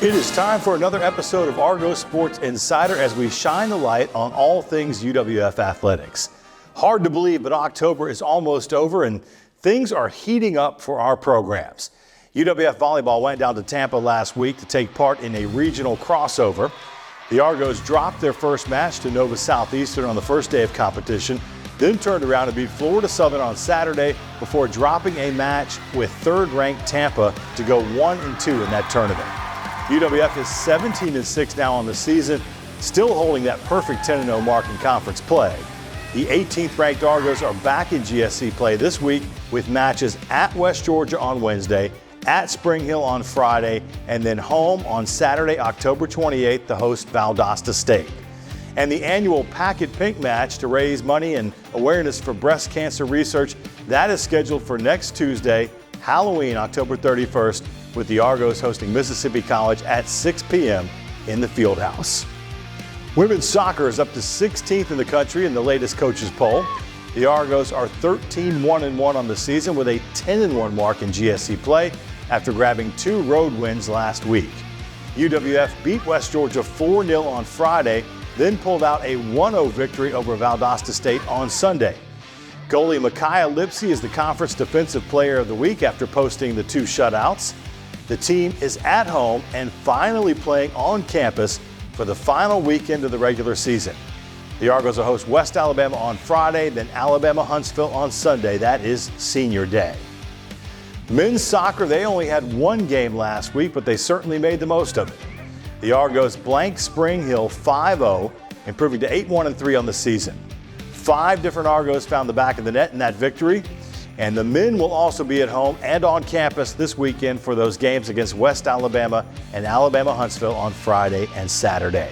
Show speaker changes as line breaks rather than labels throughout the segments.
It is time for another episode of Argo Sports Insider as we shine the light on all things UWF athletics. Hard to believe, but October is almost over and things are heating up for our programs. UWF volleyball went down to Tampa last week to take part in a regional crossover. The Argos dropped their first match to Nova Southeastern on the first day of competition, then turned around and beat Florida Southern on Saturday before dropping a match with third-ranked Tampa to go 1-2 in that tournament. UWF is 17-6 now on the season, still holding that perfect 10-0 mark in conference play. The 18th-ranked Argos are back in GSC play this week with matches at West Georgia on Wednesday, at Spring Hill on Friday, and then home on Saturday, October 28th to host Valdosta State. And the annual Pack It Pink match to raise money and awareness for breast cancer research, that is scheduled for next Tuesday, Halloween, October 31st, with the Argos hosting Mississippi College at 6 p.m. in the Fieldhouse. Women's soccer is up to 16th in the country in the latest coaches poll. The Argos are 13-1-1 on the season with a 10-1 mark in GSC play after grabbing 2 road wins last week. UWF beat West Georgia 4-0 on Friday, then pulled out a 1-0 victory over Valdosta State on Sunday. Goalie Micaiah Lipsy is the Conference Defensive Player of the Week after posting the 2 shutouts. The team is at home and finally playing on campus for the final weekend of the regular season. The Argos will host West Alabama on Friday, then Alabama-Huntsville on Sunday. That is senior day. Men's soccer, they only had 1 game last week, but they certainly made the most of it. The Argos blanked Spring Hill 5-0, improving to 8-1-3 on the season. 5 different Argos found the back of the net in that victory. And the men will also be at home and on campus this weekend for those games against West Alabama and Alabama-Huntsville on Friday and Saturday.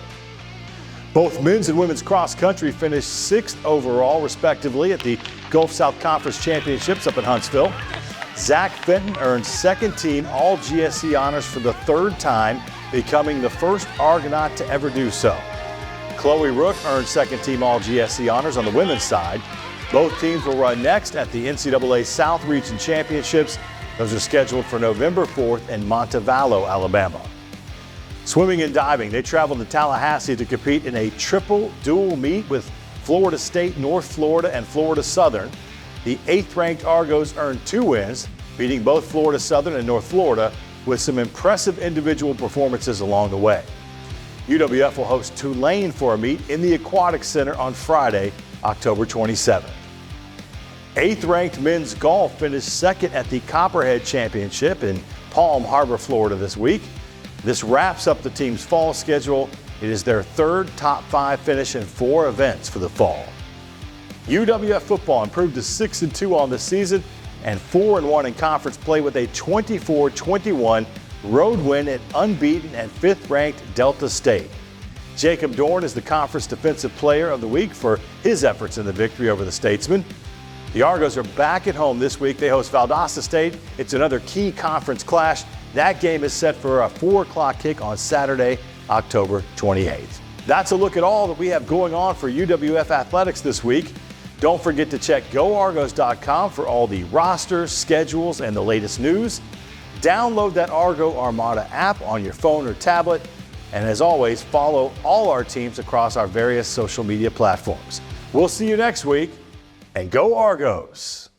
Both men's and women's cross country finished 6th overall, respectively, at the Gulf South Conference Championships up in Huntsville. Zach Fenton earned second team All GSC honors for the 3rd time, becoming the first Argonaut to ever do so. Chloe Rook earned second team All GSC honors on the women's side. Both teams will run next at the NCAA South Region Championships. Those are scheduled for November 4th in Montevallo, Alabama. Swimming and diving, they traveled to Tallahassee to compete in a triple dual meet with Florida State, North Florida, and Florida Southern. The 8th-ranked Argos earned 2 wins, beating both Florida Southern and North Florida with some impressive individual performances along the way. UWF will host Tulane for a meet in the Aquatic Center on Friday, October 27th. 8th-ranked men's golf finished 2nd at the Copperhead Championship in Palm Harbor, Florida this week. This wraps up the team's fall schedule. It is their 3rd top 5 finish in 4 events for the fall. UWF football improved to 6-2 on the season and 4-1 in conference play with a 24-21 road win at unbeaten and 5th-ranked Delta State. Jacob Dorn is the Conference Defensive Player of the Week for his efforts in the victory over the Statesmen. The Argos are back at home this week. They host Valdosta State. It's another key conference clash. That game is set for a 4 o'clock kick on Saturday, October 28th. That's a look at all that we have going on for UWF athletics this week. Don't forget to check GoArgos.com for all the rosters, schedules, and the latest news. Download that Argo Armada app on your phone or tablet. And as always, follow all our teams across our various social media platforms. We'll see you next week, and go Argos!